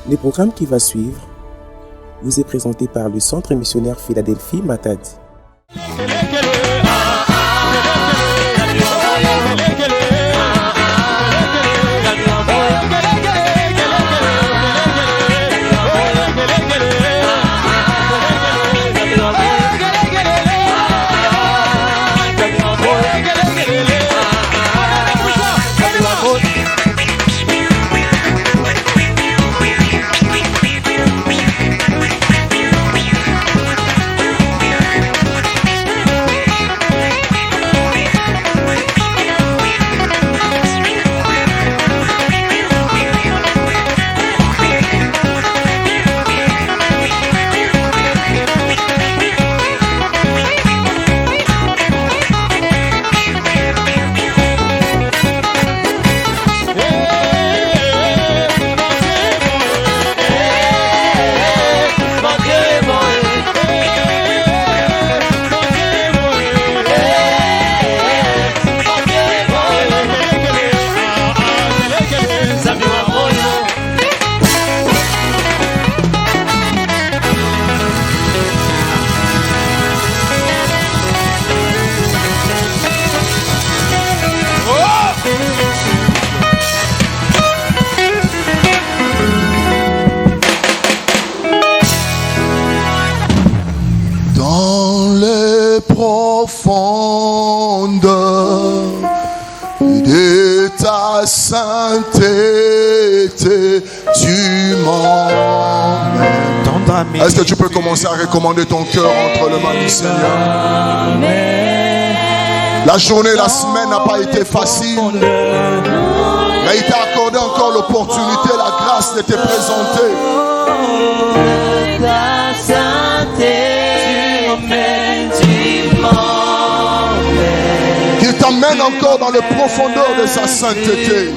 Le programme qui va suivre vous est présenté par le Centre missionnaire Philadelphie Matadi. De ta sainteté, tu m'emmènes. Est-ce que tu peux commencer à recommander ton cœur entre les mains du Seigneur? La journée, la semaine n'a pas été facile, mais il t'a accordé encore l'opportunité, la grâce de te présenter. Ta sainteté, tu m'emmènes. Qu'il t'emmène encore dans les profondeurs de sa sainteté.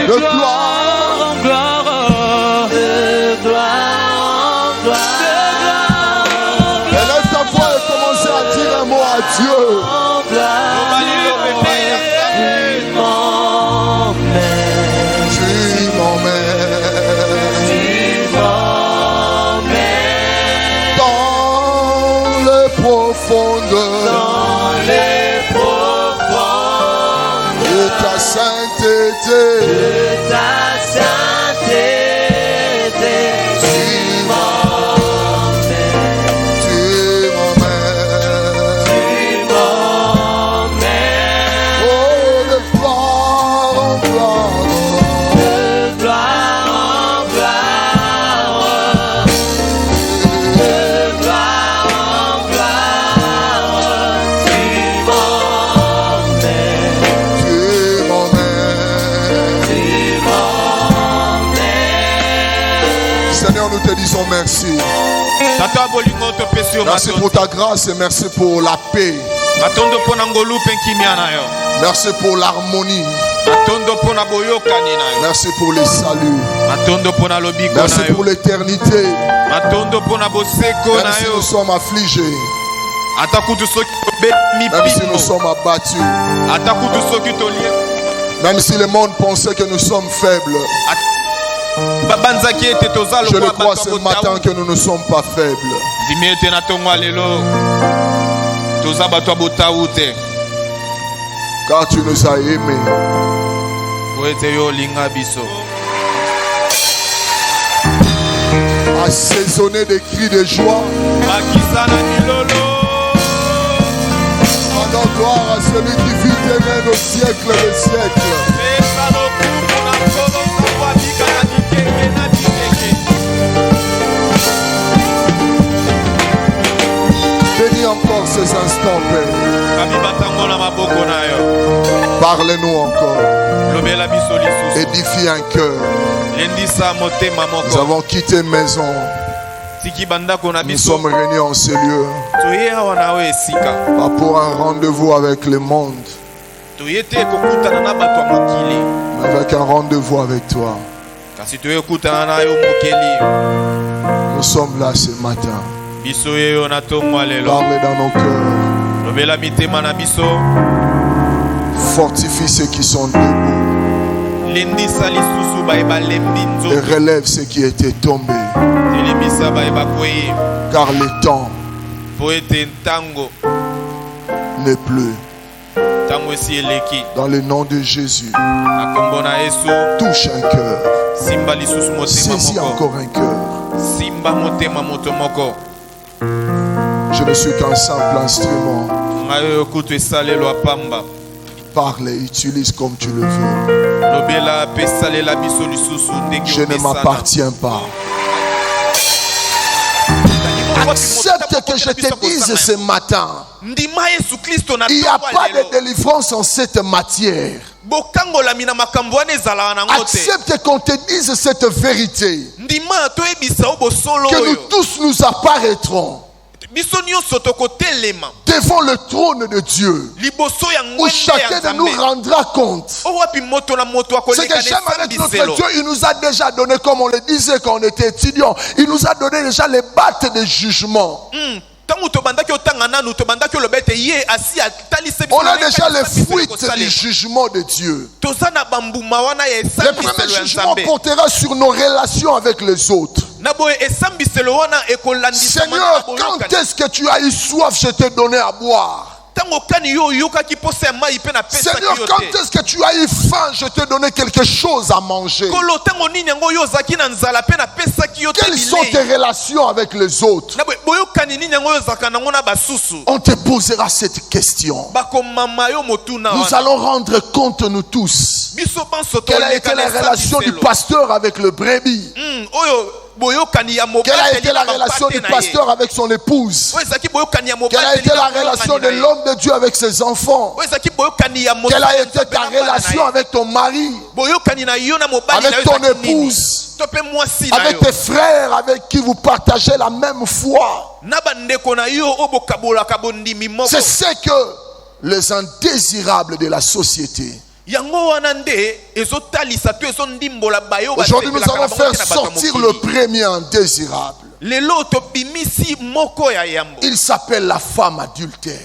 De gloire en gloire, de gloire en gloire. Élève ta voix et commence à dire un mot à Dieu. Dans les profondes de ta sainteté, tu m'emmènes, tu m'emmènes, oh, de gloire en gloire, de gloire en gloire, de gloire en gloire. Seigneur, nous te disons merci. Merci pour ta grâce et merci pour la paix. Merci pour l'harmonie. Merci pour le salut. Merci pour l'éternité. Même si nous sommes affligés, même si nous sommes abattus, même si le monde pensait que nous sommes faibles, je le crois ce matin que nous ne sommes pas faibles. Car tu nous as aimés. Assaisonné de cris de joie. Rendons gloire à celui qui vit et règne au siècle des siècles. Bénis encore ces instants, Père. Parlez-nous encore. Édifie un cœur. Nous avons quitté maison. Nous sommes réunis en ce lieu. Pas pour un rendez-vous avec le monde, mais avec un rendez-vous avec toi. Nous sommes là ce matin. Parle dans nos cœurs. Fortifie ceux qui sont debout. Et relève ce qui était tombé. Car le temps n'est plus. Dans le nom de Jésus, touche un cœur. Saisis encore un cœur. Je ne suis qu'un simple instrument. Parle et utilise comme tu le veux. Je ne m'appartiens pas. Accepte que je te dise ce matin, il n'y a pas de délivrance en cette matière. Accepte qu'on te dise cette vérité, que nous tous nous apparaîtrons devant le trône de Dieu, où chacun de nous rendra compte. C'est que j'aime avec notre Dieu, il nous a déjà donné, comme on le disait quand on était étudiant, il nous a donné déjà les battes de jugement. On a déjà les fuites du jugement de Dieu. Le premier jugement portera sur nos relations avec les autres. Seigneur, quand est-ce que tu as eu soif, je t'ai donné à boire. Seigneur, quand est-ce que tu as eu faim, je t'ai donné quelque chose à manger. Quelles sont tes relations avec les autres? On te posera cette question. Nous allons rendre compte, nous tous, quelle a été la relation du pasteur avec le brebis. Quelle a été la relation du pasteur avec son épouse? Quelle a été la relation de l'homme de Dieu avec ses enfants? Quelle a été ta relation avec ton mari, avec ton épouse, avec tes frères avec qui vous partagez la même foi? C'est ce que les indésirables de la société. Aujourd'hui, nous allons faire sortir le premier indésirable. Il s'appelle la femme adultère.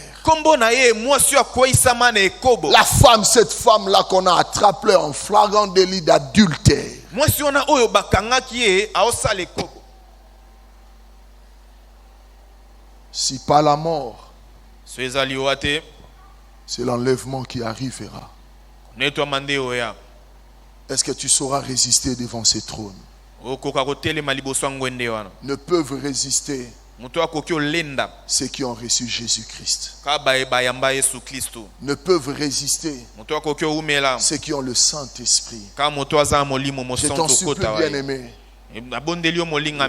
La femme, cette femme-là qu'on a attrapée en flagrant délit d'adultère. Si pas la mort, c'est l'enlèvement qui arrivera. Est-ce que tu sauras résister devant ces trônes? Ne peuvent résister ceux qui ont reçu Jésus-Christ. Ne peuvent résister ceux qui ont le Saint-Esprit. Je t'en supplie, bien-aimé.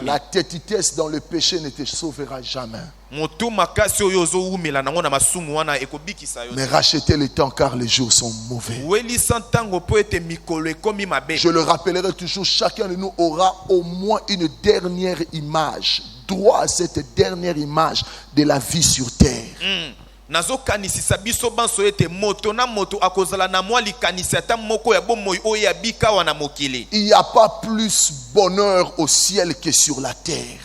La tétitesse dans le péché ne te sauvera jamais. Mais rachetez le temps car les jours sont mauvais. Je le rappellerai toujours, chacun de nous aura au moins une dernière image, droit à cette dernière image de la vie sur terre. Il n'y a pas plus bonheur au ciel que sur la terre.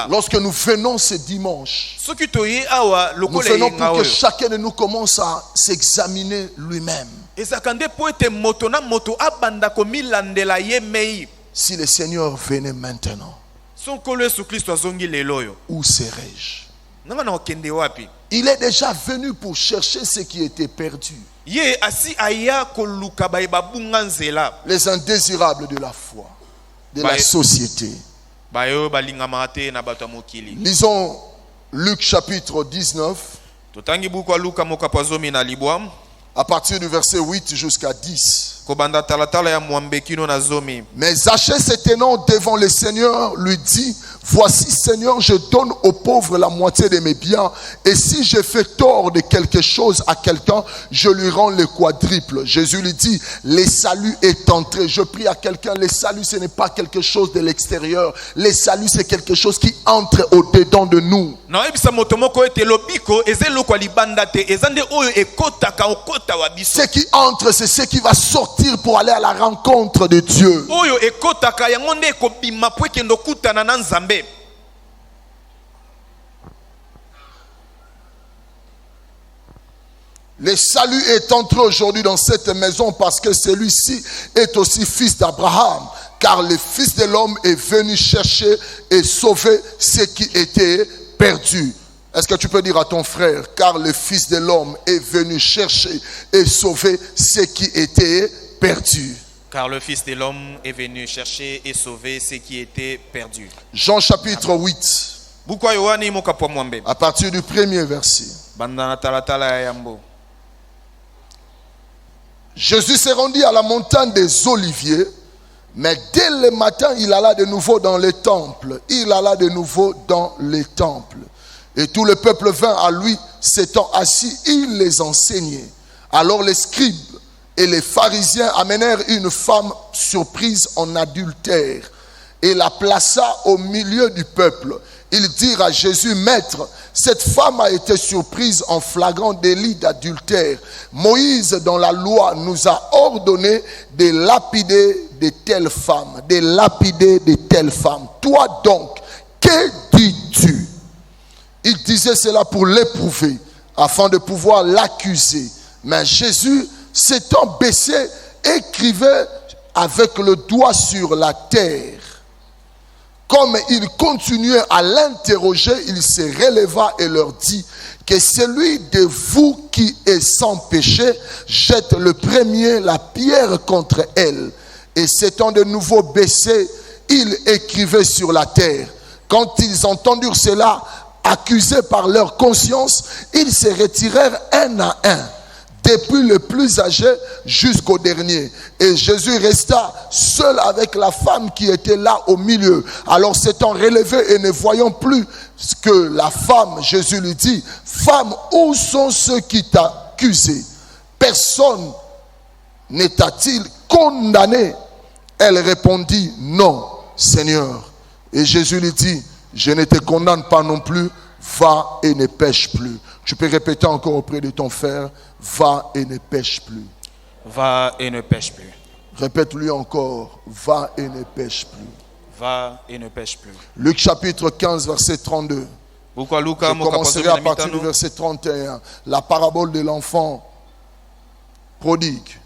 Lorsque nous venons ce dimanche, nous venons pour que chacun de nous commence à s'examiner lui-même. Si le Seigneur venait maintenant, où serais-je? Il est déjà venu pour chercher ce qui était perdu. Les indésirables de la foi, de la société. Lisons Luc chapitre 19. À partir du verset 8 jusqu'à 10. Mais Zachée se tenant devant le Seigneur lui dit: voici, Seigneur, je donne aux pauvres la moitié de mes biens, et si je fais tort de quelque chose à quelqu'un, je lui rends le quadruple. Jésus lui dit: le salut est entré. Je prie à quelqu'un, le salut ce n'est pas quelque chose de l'extérieur, le salut c'est quelque chose qui entre au-dedans de nous. Ce qui entre, c'est ce qui va sortir pour aller à la rencontre de Dieu. Le salut est entré aujourd'hui dans cette maison parce que celui-ci est aussi fils d'Abraham. Car le Fils de l'homme est venu chercher et sauver ce qui était perdu. Est-ce que tu peux dire à ton frère, car le Fils de l'homme est venu chercher et sauver ce qui était perdu. Car le Fils de l'homme est venu chercher et sauver ce qui était perdu. Jean chapitre 8. À partir du premier verset. Jésus s'est rendu à la montagne des Oliviers. Mais dès le matin, il alla de nouveau dans les temples. Et tout le peuple vint à lui, s'étant assis, il les enseignait. Alors les scribes et les pharisiens amenèrent une femme surprise en adultère et la plaça au milieu du peuple. Ils dirent à Jésus, Maître, cette femme a été surprise en flagrant délit d'adultère. Moïse, dans la loi, nous a ordonné de lapider de telles femmes. Toi donc, que dis-tu? Il disait cela pour l'éprouver, afin de pouvoir l'accuser. Mais Jésus, s'étant baissé, écrivait avec le doigt sur la terre. Comme il continuait à l'interroger, il se releva et leur dit que celui de vous qui est sans péché jette le premier la pierre contre elle. Et s'étant de nouveau baissé, il écrivait sur la terre. Quand ils entendirent cela, accusés par leur conscience, ils se retirèrent un à un, depuis le plus âgé jusqu'au dernier. Et Jésus resta seul avec la femme qui était là au milieu. Alors s'étant relevé et ne voyant plus que la femme, Jésus lui dit, femme, où sont ceux qui t'accusaient? Personne ne t'a-t-il condamné? Elle répondit, non, Seigneur. Et Jésus lui dit, je ne te condamne pas non plus, va et ne pêche plus. Tu peux répéter encore auprès de ton frère, va et ne pêche plus. Va et ne pêche plus. Répète-lui encore, va et ne pêche plus. Va et ne pêche plus. Luc chapitre 15, verset 32. Je commencerai à partir du verset 31. La parabole de l'enfant prodigue.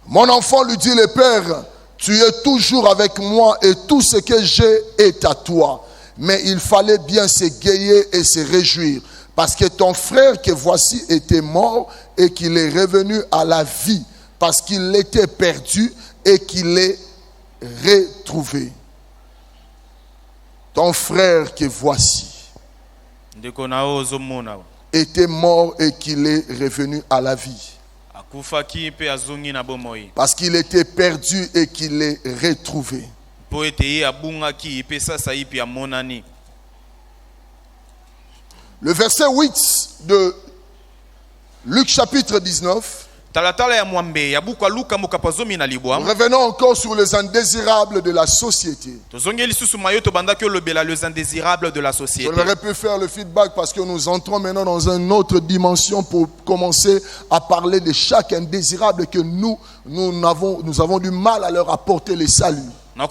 Mon enfant, lui dit le père, tu es toujours avec moi et tout ce que j'ai est à toi. Mais il fallait bien s'égayer et se réjouir. Parce que ton frère que voici était mort et qu'il est revenu à la vie. Parce qu'il était perdu et qu'il est retrouvé. Ton frère que voici était mort et qu'il est revenu à la vie. Parce qu'il était perdu et qu'il est retrouvé. Le verset 8 de Luc chapitre 19. Revenons encore sur les indésirables de la société. Je n'aurais pu faire le feedback parce que nous entrons maintenant dans une autre dimension pour commencer à parler de chaque indésirable que nous avons du mal à leur apporter le salut. Nous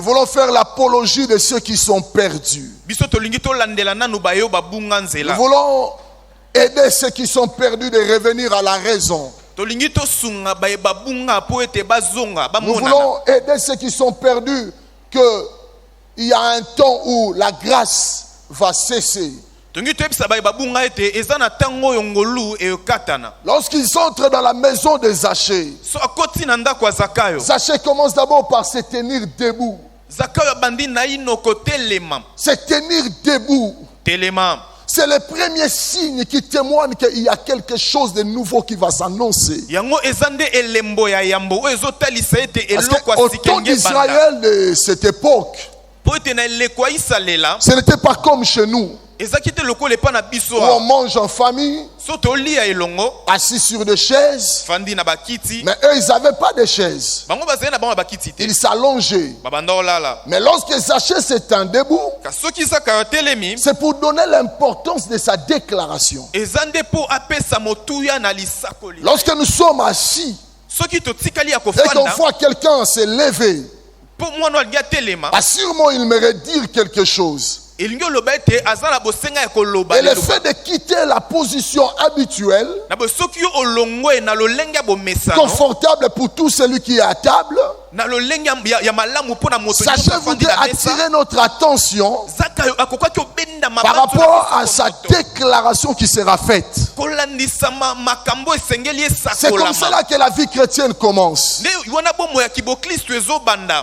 voulons faire l'apologie de ceux qui sont perdus. Nous voulons aider ceux qui sont perdus de revenir à la raison. Nous voulons aider ceux qui sont perdus qu'il y a un temps où la grâce va cesser. Lorsqu'ils entrent dans la maison de Zachée, Zachée commence d'abord par se tenir debout. Se tenir debout, c'est le premier signe qui témoigne qu'il y a quelque chose de nouveau qui va s'annoncer. Parce qu'au temps d'Israël de cette époque, ce n'était pas comme chez nous. Où on mange en famille, assis sur des chaises. Mais eux, ils n'avaient pas de chaises. Ils s'allongeaient. Mais lorsque Zachée s'étend debout, c'est pour donner l'importance de sa déclaration. Lorsque nous sommes assis et qu'on voit quelqu'un se lever, Sûrement il m'aimerait dire quelque chose. Et le fait de quitter la position habituelle, confortable pour tout celui qui est à table, sachez vous attirer notre attention par rapport à sa déclaration qui sera faite. C'est comme cela que la vie chrétienne commence.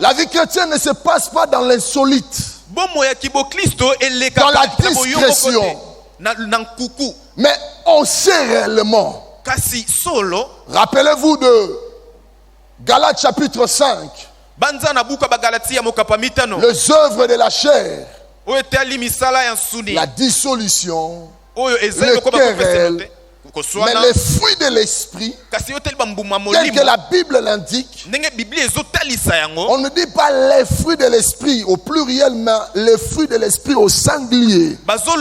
La vie chrétienne ne se passe pas dans l'insolite, dans la discrétion, mais on sait réellement. Rappelez-vous de Galates chapitre 5, les œuvres de la chair, la dissolution, le querelle, mais les fruits de l'esprit, tel que la Bible l'indique, on ne dit pas les fruits de l'esprit au pluriel, mais les fruits de l'esprit au singulier. Cela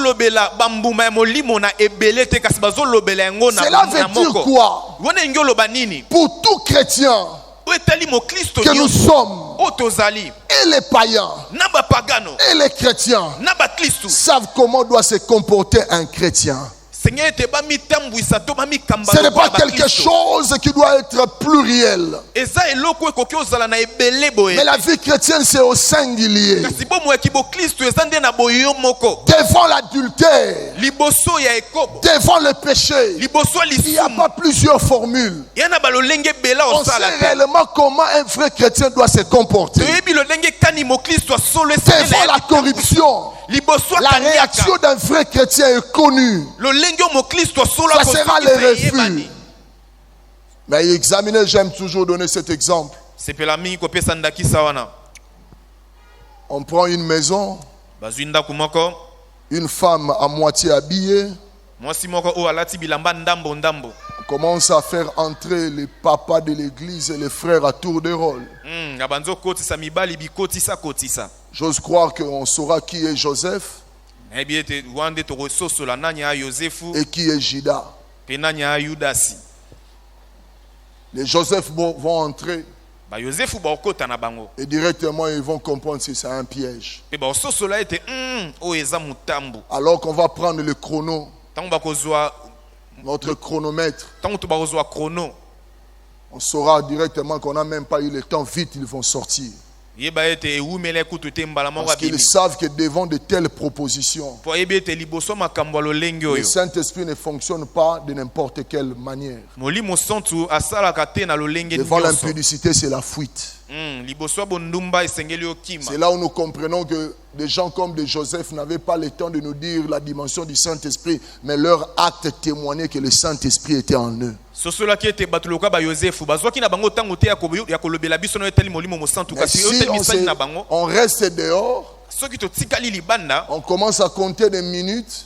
veut dire quoi? Pour tout chrétien que nous sommes, et les païens et les chrétiens savent comment doit se comporter un chrétien. Ce n'est pas quelque chose qui doit être pluriel. Mais la vie chrétienne, c'est au singulier. Devant l'adultère, devant le péché, il n'y a pas plusieurs formules. On sait réellement comment un vrai chrétien doit se comporter. Devant la corruption, la réaction d'un vrai chrétien est connue. Ça sera le refus. Mais examinez, j'aime toujours donner cet exemple. On prend une maison, une femme à moitié habillée. On commence à faire entrer les papas de l'église et les frères à tour de rôle. J'ose croire qu'on saura qui est Joseph et qui est Judas. Les Joseph vont entrer et directement ils vont comprendre si c'est un piège. Alors qu'on va prendre le chrono, notre chronomètre, on saura directement qu'on n'a même pas eu le temps. Vite ils vont sortir. Parce qu'ils savent que devant de telles propositions, le Saint-Esprit ne fonctionne pas de n'importe quelle manière. Devant l'impudicité, c'est la fuite. C'est là où nous comprenons que des gens comme de Joseph n'avaient pas le temps de nous dire la dimension du Saint-Esprit, mais leur acte témoignait que le Saint-Esprit était en eux. Mais si on reste dehors, on commence à compter des minutes,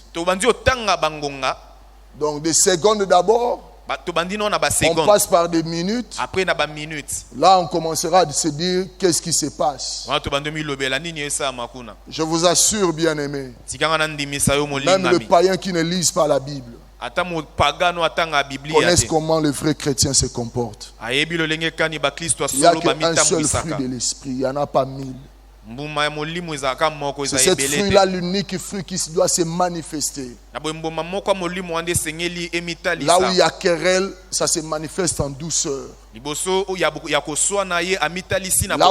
donc des secondes d'abord. On passe par des minutes. Là, on commencera à se dire qu'est-ce qui se passe. Je vous assure, bien-aimés, même le païen qui ne lise pas la Bible connaissent comment le vrai chrétien se comporte. Il n'y a qu'un seul fruit de l'esprit, il n'y en a pas 1000. C'est cette fruit-là l'unique fruit qui doit se manifester. Là où il y a querelle, ça se manifeste en douceur. Là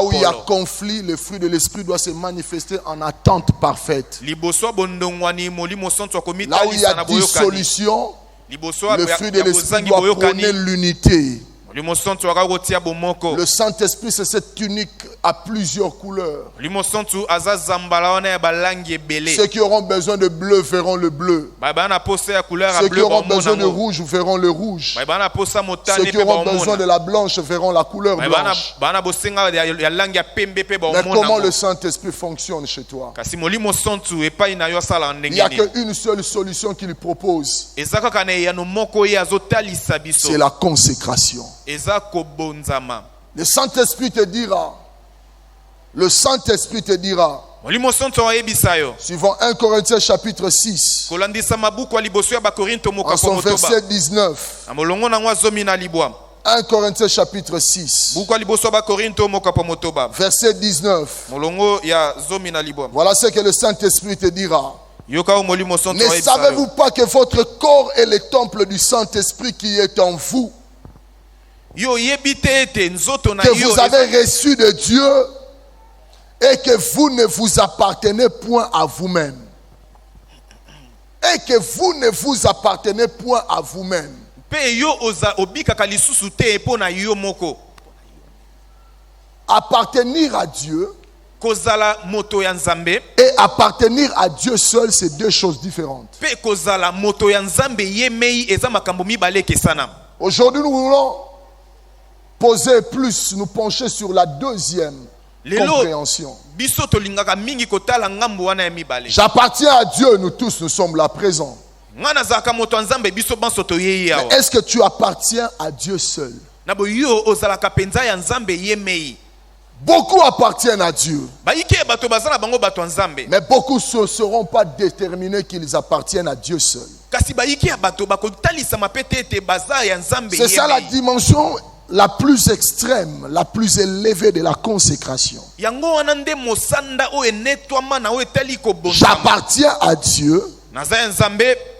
où il y a conflit, le fruit de l'esprit doit se manifester en attente parfaite. Là où il y a dissolution, le fruit de l'esprit doit prôner l'unité. Le Saint-Esprit, c'est cette tunique à plusieurs couleurs. Ceux qui auront besoin de bleu verront le bleu. Ceux qui auront besoin de rouge verront le rouge. Ceux qui auront besoin de la blanche verront la couleur blanche. Mais comment le Saint-Esprit fonctionne chez toi? Il n'y a qu'une seule solution qu'il propose. C'est la consécration. Le Saint-Esprit te dira, suivant 1 Corinthiens chapitre 6, en son verset 19, 1 Corinthiens chapitre 6. Verset 19. Voilà ce que le Saint-Esprit te dira. Ne savez-vous pas que votre corps est le temple du Saint-Esprit qui est en vous, que vous avez reçu de Dieu et que vous ne vous appartenez point à vous-même? Et que vous ne vous appartenez point à vous-même. Appartenir à Dieu et appartenir à Dieu seul, c'est deux choses différentes. Aujourd'hui, nous voulons poser plus, nous pencher sur la deuxième compréhension. J'appartiens à Dieu, nous tous, nous sommes là présents. Mais est-ce que tu appartiens à Dieu seul? Beaucoup appartiennent à Dieu. Mais beaucoup ne seront pas déterminés qu'ils appartiennent à Dieu seul. C'est ça la dimension la plus extrême, la plus élevée de la consécration. J'appartiens à Dieu,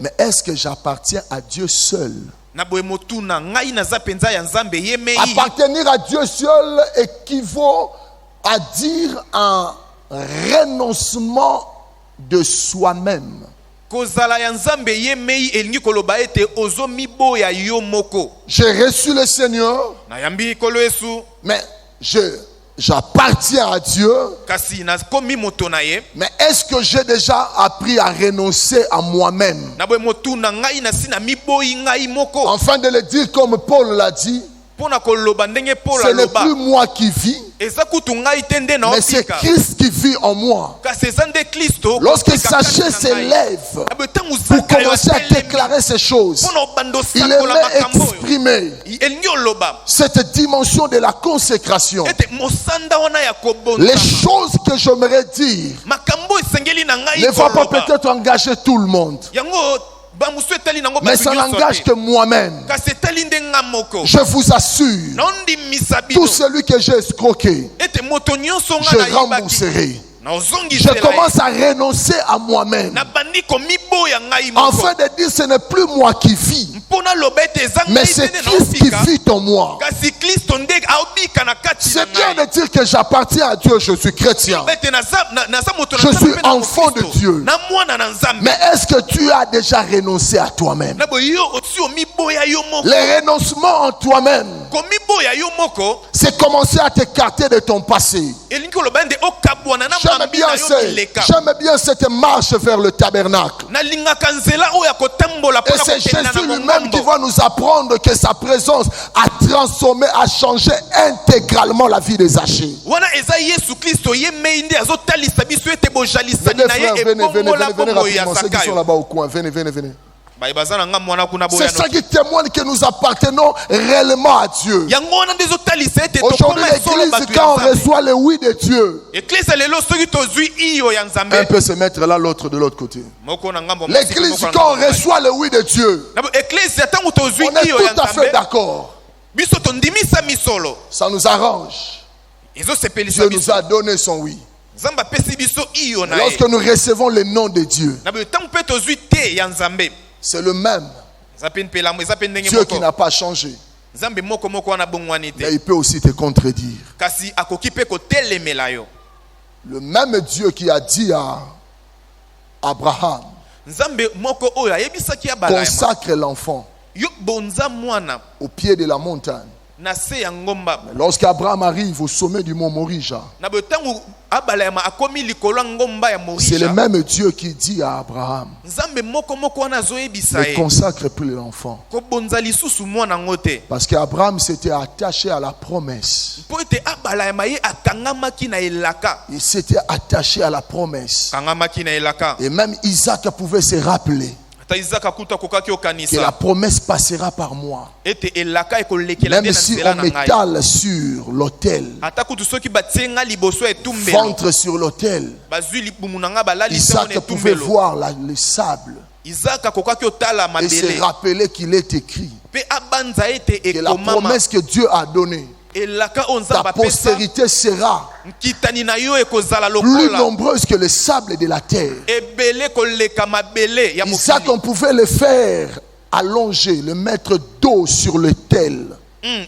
mais est-ce que j'appartiens à Dieu seul? Appartenir à Dieu seul équivaut à dire un renoncement de soi-même. J'ai reçu le Seigneur, mais j'appartiens à Dieu. Mais est-ce que j'ai déjà appris à renoncer à moi-même? Afin de le dire comme Paul l'a dit, ce n'est plus moi qui vis, mais c'est Christ qui vit en moi. Lorsque Sachet s'élève pour commencer à déclarer ces choses, il aimait exprimer cette dimension de la consécration. Les choses que j'aimerais dire ne vont pas peut-être engager tout le monde, mais ça n'engage que moi-même. Je vous assure, tout celui que j'ai escroqué, je rembourserai. Je commence à renoncer à moi-même, afin de dire ce n'est plus moi qui vis, mais c'est Christ qui vit en moi. C'est bien de dire que j'appartiens à Dieu, je suis chrétien, je suis enfant de Dieu. Mais est-ce que tu as déjà renoncé à toi-même? Le renoncement en toi-même, c'est commencer à t'écarter de ton passé. J'aime bien cette marche vers le tabernacle. Et c'est Jésus lui-même qui va nous apprendre que sa présence a transformé, a changé intégralement la vie des Zachée. Venez frère, venez rapidement. Ceux qui sont là-bas au coin, venez. C'est ça qui témoigne que nous appartenons réellement à Dieu. Aujourd'hui, l'église, quand on reçoit le oui de Dieu, un peut se mettre là, l'autre de l'autre côté. L'église, quand on reçoit le oui de Dieu, on est tout à fait d'accord. Ça nous arrange. Dieu nous a donné son oui. Lorsque nous recevons le nom de Dieu, c'est le même Dieu qui n'a pas changé. Mais il peut aussi te contredire. Le même Dieu qui a dit à Abraham, consacre l'enfant au pied de la montagne. Lorsqu'Abraham arrive au sommet du mont Morija, c'est le même Dieu qui dit à Abraham, ne consacre plus l'enfant. Parce qu'Abraham s'était attaché à la promesse. Il s'était attaché à la promesse. Et même Isaac pouvait se rappeler que la promesse passera par moi. Même si on m'étale sur l'autel, ventre sur l'autel, Isaac pouvait voir le sable et se rappeler qu'il est écrit Et la promesse que Dieu a donnée, ta postérité sera plus nombreuse que le sable de la terre. Isaac, on pouvait le faire allonger, le mettre dos sur l'autel et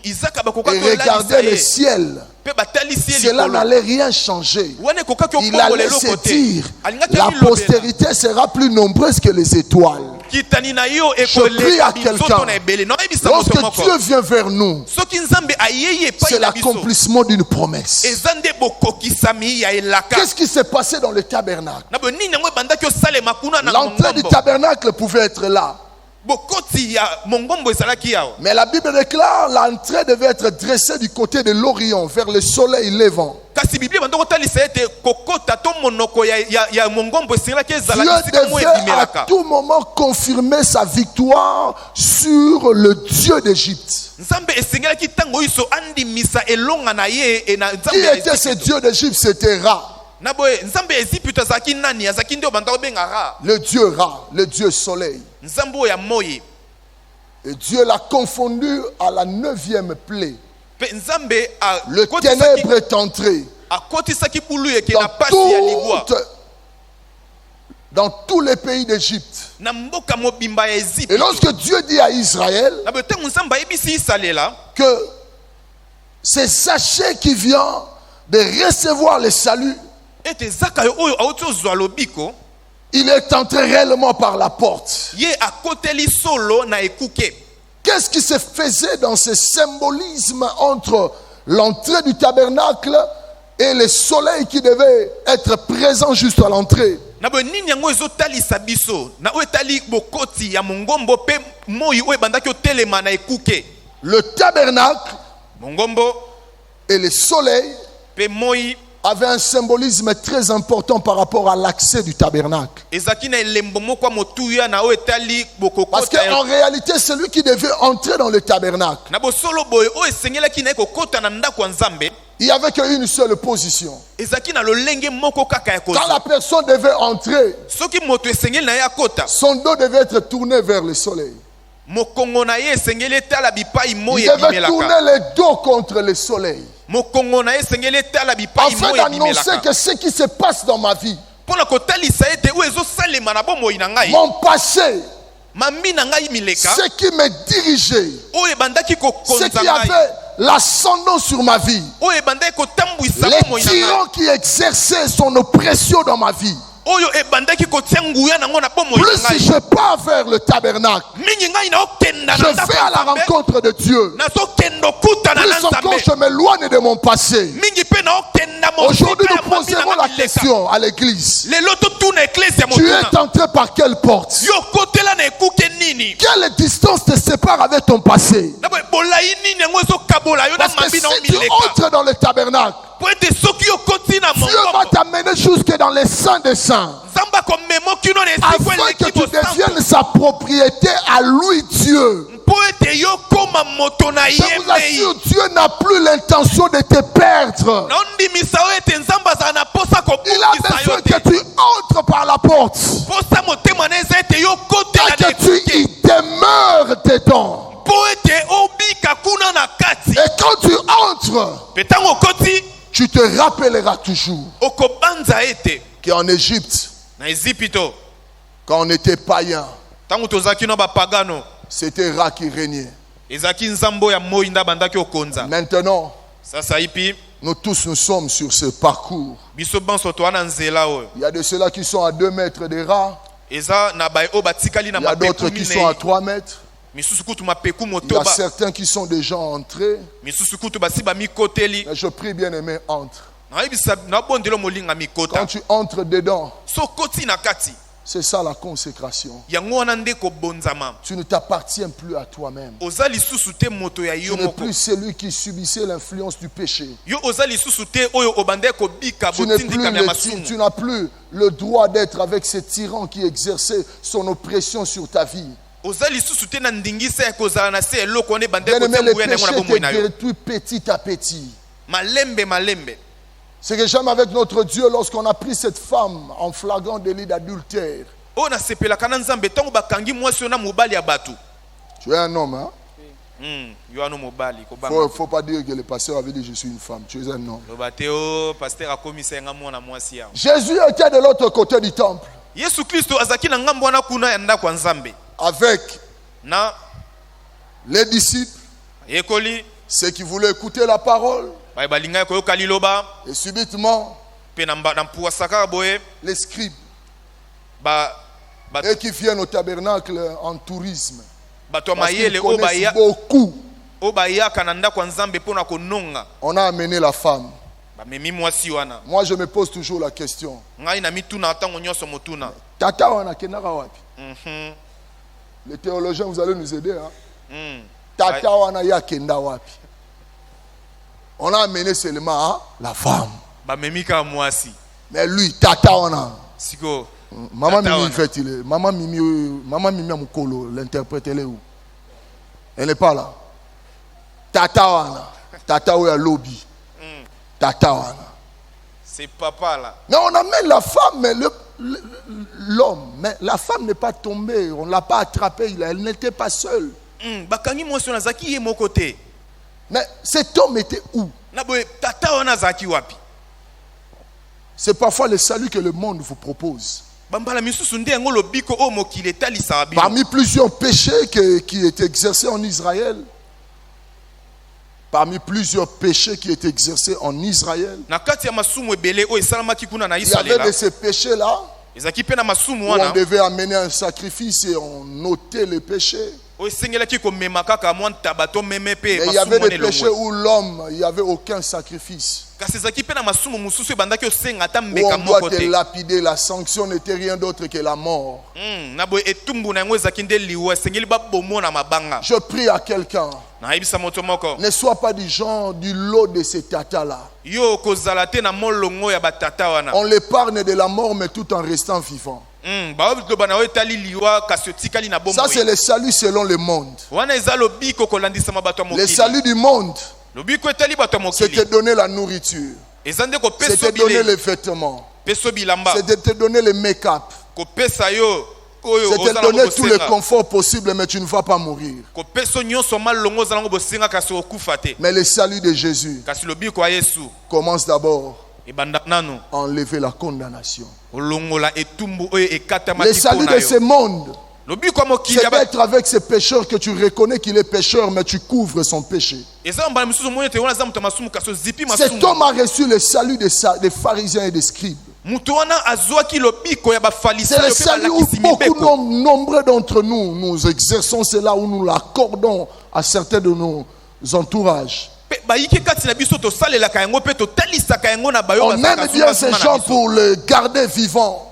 regarder le ciel. Cela n'allait rien changer. Il allait se dire, la postérité sera plus nombreuse que les étoiles. Je prie à quelqu'un, lorsque Dieu vient vers nous, c'est l'accomplissement d'une promesse. Qu'est-ce qui s'est passé dans le tabernacle? L'entrée du tabernacle pouvait être là, mais la Bible déclare l'entrée devait être dressée du côté de l'Orient, vers le soleil levant. Dieu devait à tout moment confirmer sa victoire sur le Dieu d'Égypte. Qui était ce Dieu d'Égypte? C'était Ra. Le Dieu Ra, le Dieu soleil. Et Dieu l'a confondu à la 9e plaie. Le ténèbre est entré dans tous les pays d'Égypte. Et lorsque Dieu dit à Israël que c'est Zaché qui vient de recevoir le salut, il est entré réellement par la porte. Qu'est-ce qui se faisait dans ce symbolisme entre l'entrée du tabernacle et le soleil qui devait être présent juste à l'entrée? Le tabernacle et le soleil avait un symbolisme très important par rapport à l'accès du tabernacle. Parce qu'en réalité, celui qui devait entrer dans le tabernacle, il n'y avait qu'une seule position. Quand la personne devait entrer, son dos devait être tourné vers le soleil. Il devait tourner le dos contre le soleil, afin d'annoncer que ce qui se passe dans ma vie, mon passé, ce qui me dirigeait, ce qui avait l'ascendant sur ma vie, les tyrans qui exerçaient son oppression dans ma vie, plus si je pars vers le tabernacle, je vais à la rencontre de Dieu. Plus encore je m'éloigne de mon passé. Aujourd'hui nous poserons la question à l'église. Tu es entré par quelle porte? Quelle distance te sépare avec ton passé? Parce que si tu entres dans le tabernacle, Dieu va t'amener jusque dans les saints des saints, afin que tu deviennes sa propriété à lui, Dieu. Je vous assure, Dieu n'a plus l'intention de te perdre. Il a besoin que tu entres par la porte et que tu y demeures dedans. Et quand tu entres, tu te rappelleras toujours qu'en Égypte, quand on était païen, c'était Ra qui régnait. Maintenant, nous tous nous sommes sur ce parcours. Il y a de ceux-là qui sont à 2 mètres de Ra. Il y a d'autres qui sont à 3 mètres. Il y a certains qui sont déjà entrés. Mais je prie, bien-aimé, entre. Quand tu entres dedans, c'est ça la consécration. Tu ne t'appartiens plus à toi-même. Tu n'es plus celui qui subissait l'influence du péché. Tu n'as plus le droit d'être avec ces tyrans qui exerçaient son oppression sur ta vie. Bien-aimé, le péché te détruit petit à petit. Ce que j'aime avec notre Dieu, lorsqu'on a pris cette femme en flagrant délit d'adultère. Tu es un homme, hein? Faut pas dire que le pasteur avait dit je suis une femme. Tu es un homme. Jésus était de l'autre côté du temple. Avec les disciples, ceux qui voulaient écouter la parole. Et subitement, les scribes, et qui viennent au tabernacle en tourisme. Parce qu'ils connaissent beaucoup. On a amené la femme. Moi je me pose toujours la question. Tata wana kenaka wapi? Les théologiens, vous allez nous aider. Hein? Tata wana ya kenda wapi? On a amené seulement la femme. Mais lui, tata wana. Maman Mimi fait-il. Maman Mimi Amukolo, l'interprète, elle est où? Elle n'est pas là. Tata wana. Tata ou ya lobby. Tata wana. C'est papa là. Mais on amène la femme, mais l'homme. Mais la femme n'est pas tombée. On ne l'a pas attrapée. Elle n'était pas seule. Mais cet homme était où? C'est parfois le salut que le monde vous propose. Parmi plusieurs péchés qui étaient exercés en Israël, il y avait de ces péchés-là où on devait amener un sacrifice et on notait les péchés. Mais il y avait des péchés où l'homme, il n'y avait aucun sacrifice. Où on doit te lapider, la sanction n'était rien d'autre que la mort. Je prie à quelqu'un. Ne sois pas du genre du lot de ces tatas-là. On l'épargne de la mort mais tout en restant vivant. Ça c'est le salut selon le monde. Le salut du monde, c'est te donner la nourriture, c'est te donner les vêtements, c'est te donner le make-up, c'est te donner tous les conforts possibles, mais tu ne vas pas mourir. Mais le salut de Jésus commence d'abord à enlever la condamnation. Le salut de ce monde, c'est d'être avec ces pécheurs que tu reconnais qu'il est pécheur, mais tu couvres son péché. Cet homme a reçu le salut des pharisiens et des scribes. C'est le salut où beaucoup nombreux d'entre nous, nous exerçons cela, où nous l'accordons à certains de nos entourages. On aime bien ces gens pour le garder vivant,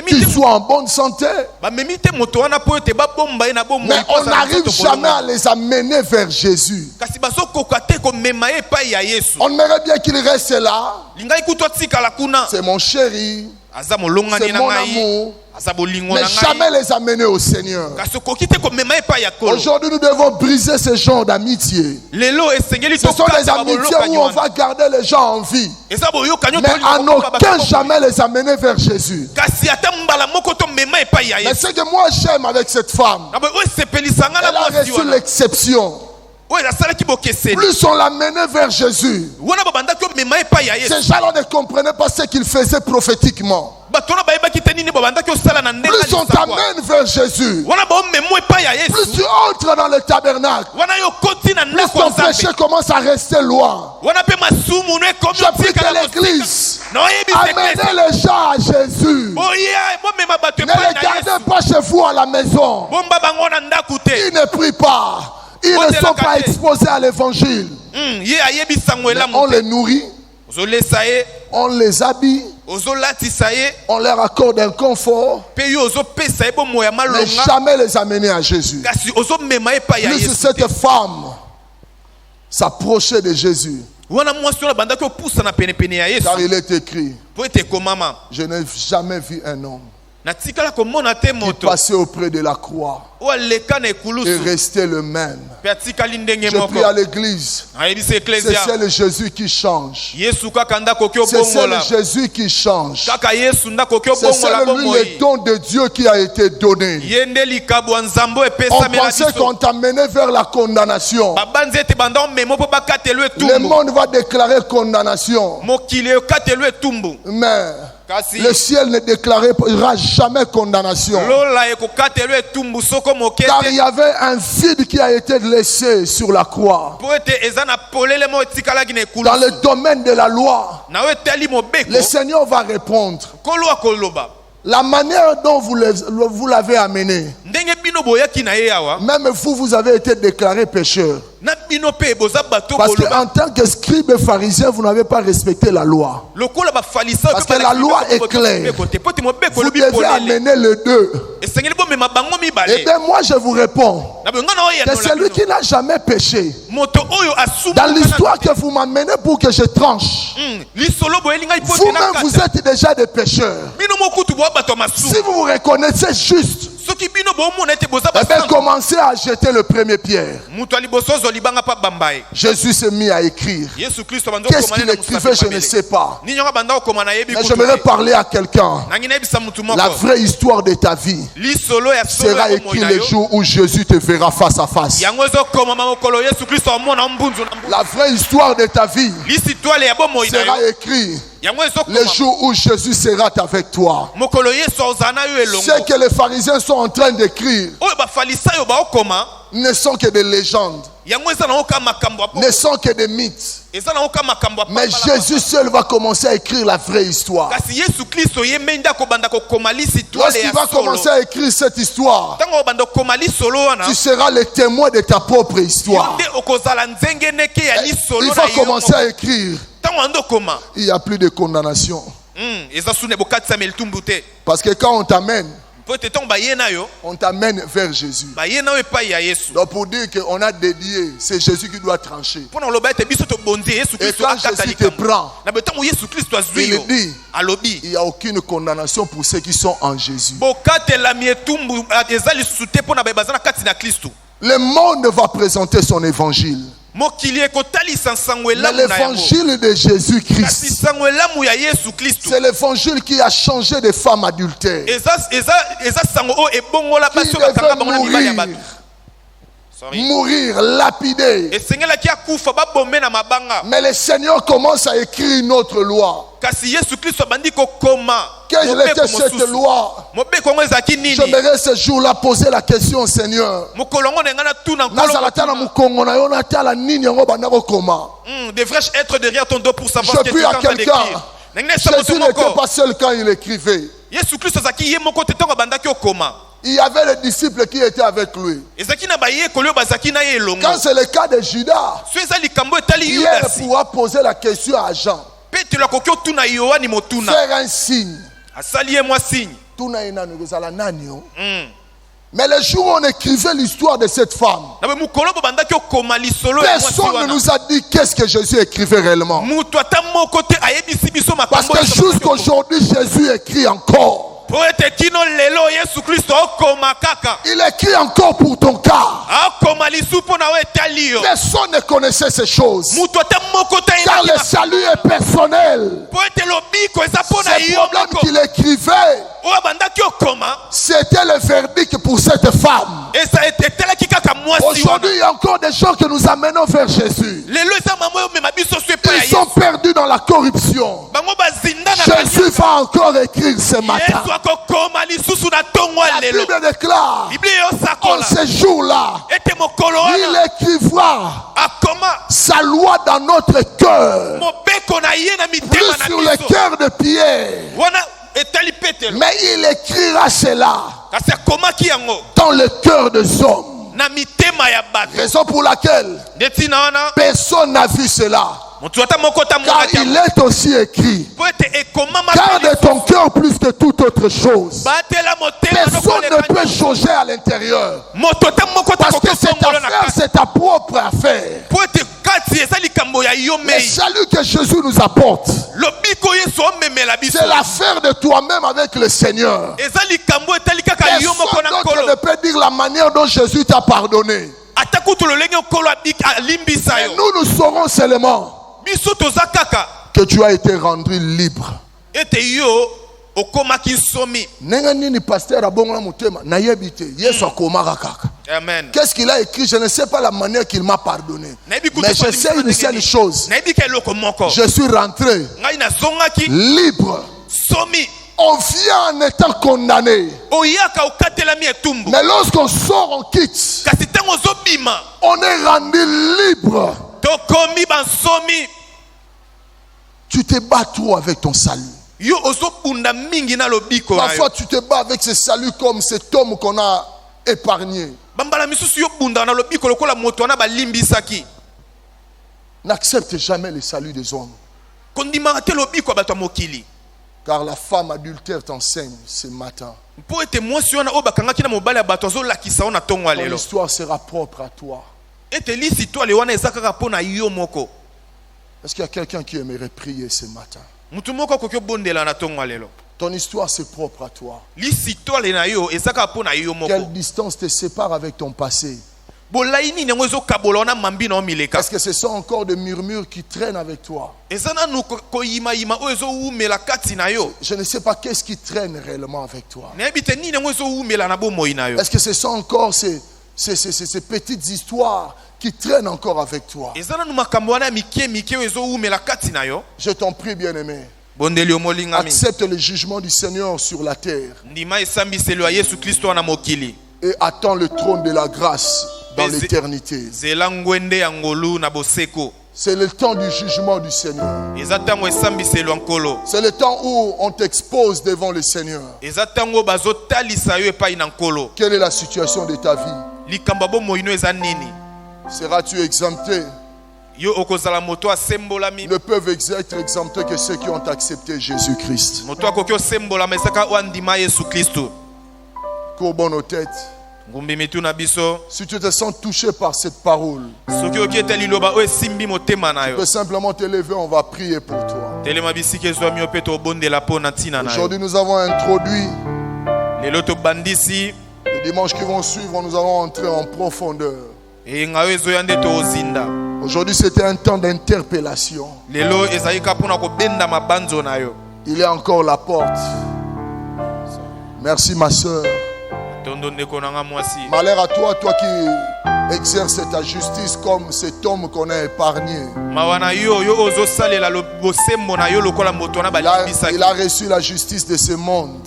qu'ils soient en bonne santé. Mais on n'arrive jamais à les amener vers Jésus. On aimerait bien qu'il reste là. C'est mon chéri, c'est mon amour. Mais jamais les amener au Seigneur. Aujourd'hui nous devons briser ce genre d'amitié. Ce sont des amitiés où on va garder les gens en vie, mais à aucun jamais les amener vers Jésus. Mais ce que moi j'aime avec cette femme, elle a reçu l'exception. Plus on l'amenait vers Jésus, ces gens-là ne comprenaient pas ce qu'il faisait prophétiquement. Plus on t'amène vers Jésus, plus tu entres dans le tabernacle, plus ton péché commence à rester loin. Je prie que l'Église amène les gens à Jésus. Ne les gardez pas chez vous à la maison. Ils ne prient pas. Ils ne sont pas exposés à l'évangile. On les nourrit, on les habille, on leur accorde un confort, mais jamais les amener à Jésus. Plus cette femme s'approchait de Jésus, car il est écrit, je n'ai jamais vu un homme qui passait auprès de la croix et restait le même. Je prie à l'église. C'est le Jésus qui change. C'est le Jésus qui change. C'est lui le don de Dieu qui a été donné. On pensait qu'on t'amenait vers la condamnation. Le monde va déclarer condamnation. Mais le ciel ne déclarera jamais condamnation. Car il y avait un vide qui a été laissé sur la croix. Dans le domaine de la loi, le Seigneur va répondre. La manière dont vous l'avez amené, même vous avez été déclaré pécheur. Parce qu'en tant que scribe et pharisien, vous n'avez pas respecté la loi. Parce que la loi est claire. Vous devez amener le deux. Et bien moi je vous réponds que celui qui n'a jamais péché, dans l'histoire que vous m'amenez pour que je tranche, vous-même vous êtes déjà des pécheurs. Si vous vous reconnaissez juste, eh bien, commencez à jeter le premier pierre. Jésus s'est mis à écrire. Qu'est-ce qu'il écrivait, je ne sais pas. Mais j'aimerais parler à quelqu'un. La vraie histoire de ta vie sera écrite le jour où Jésus te verra face à face. La vraie histoire de ta vie sera écrite le jour où Jésus sera avec toi. Ce que les pharisiens sont en train d'écrire ne sont que des légendes, ne sont que des mythes. Mais Jésus seul va commencer à écrire la vraie histoire. Lorsqu'il va commencer à écrire cette histoire, tu seras le témoin de ta propre histoire. Il va commencer à écrire. Il n'y a plus de condamnation. Parce que quand on t'amène, on t'amène vers Jésus. Donc pour dire qu'on a dédié, c'est Jésus qui doit trancher. Et quand Jésus te prend, il dit, il n'y a aucune condamnation pour ceux qui sont en Jésus. Le monde va présenter son évangile. Mais l'évangile de Jésus-Christ, c'est l'évangile qui a changé des femmes adultères, qui devaient mourir, lapidés. Mais le Seigneur commence à écrire une autre loi. Quelle était cette loi? J'aimerais ce jour-là poser la question au Seigneur. Devrais-je être derrière ton dos pour savoir ce que tu es en train d'écrire? Jésus n'était pas seul quand il écrivait. Il y avait les disciples qui étaient avec lui. Quand c'est le cas de Judas, Pierre pourra poser la question à Jean. Faire un signe. Mais le jour où on écrivait l'histoire de cette femme, personne ne nous a dit qu'est-ce que Jésus écrivait réellement. Parce que jusqu'aujourd'hui, Jésus écrit encore. Il écrit encore pour ton cas. Personne ne connaissait ces choses. Car le salut est personnel. Ce problème qu'il écrivait, c'était le verdict pour cette femme. Aujourd'hui, il y a encore des gens que nous amenons vers Jésus. Ils sont perdus dans la corruption. Jésus va encore écrire ce matin. La Bible déclare en ce jour-là, il écrira sa loi dans notre cœur, plus sur le cœur de Pierre. Mais il écrira cela dans le cœur des hommes. Raison pour laquelle personne n'a vu cela. Car il est aussi écrit, garde ton cœur plus que toute autre chose. Personne ne peut changer à l'intérieur. Parce que cette affaire, c'est ta propre affaire. Le salut que Jésus nous apporte, C'est l'affaire de toi-même avec le Seigneur. Personne d'autre ne peut dire la manière dont Jésus t'a pardonné. Et nous saurons seulement que tu as été rendu libre. Amen. Qu'est-ce qu'il a écrit? Je ne sais pas la manière qu'il m'a pardonné. Mais je sais une seule chose. Je suis rentré libre. On vient en étant condamné. Mais lorsqu'on sort, on quitte. On est rendu libre. Tu te bats trop avec ton salut. Parfois tu te bats avec ce salut comme cet homme qu'on a épargné. N'accepte jamais le salut des hommes. Car la femme adultère t'enseigne ce matin. Ton histoire sera propre à toi. Est-ce qu'il y a quelqu'un qui aimerait prier ce matin? Ton histoire c'est propre à toi. Quelle distance te sépare avec ton passé? Est-ce que ce sont encore des murmures qui traînent avec toi? Je ne sais pas qu'est-ce qui traîne réellement avec toi. Est-ce que ce sont encore ces petites histoires qui traînent encore avec toi? Je t'en prie, bien-aimé. Accepte le jugement du Seigneur sur la terre. Et attends le trône de la grâce dans l'éternité. C'est le temps du jugement du Seigneur. C'est le temps où on t'expose devant le Seigneur. Quelle est la situation de ta vie? Seras-tu exempté? Ne peuvent être exemptés que ceux qui ont accepté Jésus-Christ. Courbons nos têtes. Si tu te sens touché par cette parole, tu peux simplement te lever, on va prier pour toi. Aujourd'hui nous avons introduit. Les dimanches qui vont suivre, nous allons entrer en profondeur. Aujourd'hui c'était un temps d'interpellation. Il y a encore la porte. Merci ma soeur. Malheur à toi, toi qui exerces ta justice comme cet homme qu'on a épargné. Il a reçu la justice de ce monde.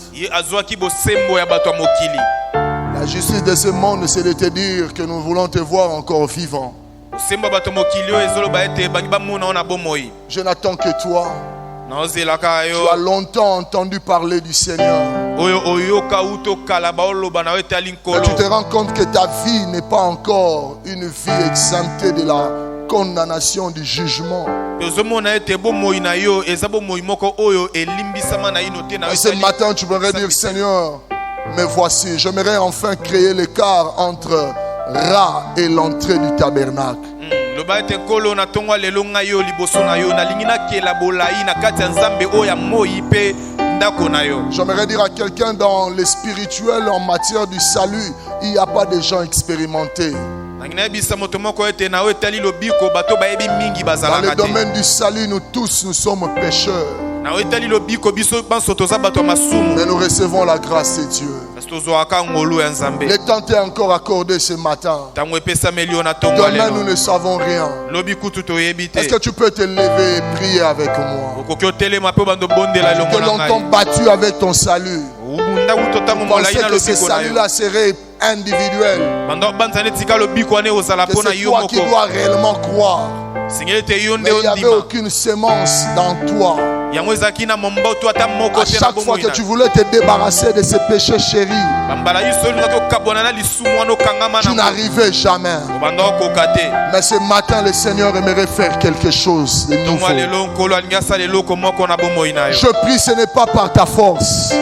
La justice de ce monde, c'est de te dire que nous voulons te voir encore vivant. Je n'attends que toi. Tu as longtemps entendu parler du Seigneur. Mais tu te rends compte que ta vie n'est pas encore une vie exemptée de la condamnation du jugement. Et ce matin, tu pourrais dire, Seigneur, me voici. J'aimerais enfin créer l'écart entre Ra et l'entrée du tabernacle. J'aimerais dire à quelqu'un, dans le spirituel, en matière du salut, il n'y a pas de gens expérimentés. Dans le domaine du salut, nous tous, nous sommes pécheurs. Mais nous recevons la grâce de Dieu. Le temps est encore accordé ce matin. Demain nous ne savons rien. Est-ce que tu peux te lever et prier avec moi? Que longtemps battu avec ton salut. Vous pensez que ce salut-là serait individuel? Que c'est toi qui dois réellement croire. Mais il n'y avait aucune sémence dans toi. À chaque fois que tu voulais te débarrasser de ces péchés chéris, tu n'arrivais jamais. Mais ce matin, le Seigneur aimerait faire quelque chose de nouveau. Je prie, ce n'est pas par ta force.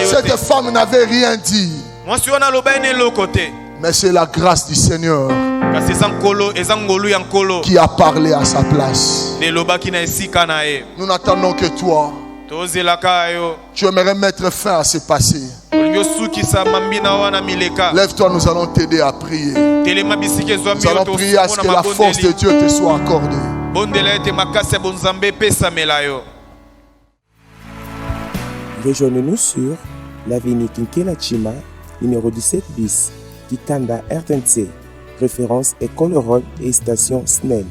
Cette femme n'avait rien dit. Mais c'est la grâce du Seigneur qui a parlé à sa place. Nous n'attendons que toi. Tu aimerais mettre fin à ce passé. Lève-toi, nous allons t'aider à prier. Nous allons prier à ce que la force de Dieu te soit accordée. Rejoignez-nous sur l'avenue Kinkela Chima, numéro 17 bis, Kikanda RTNC, référence École Road et station SNEL.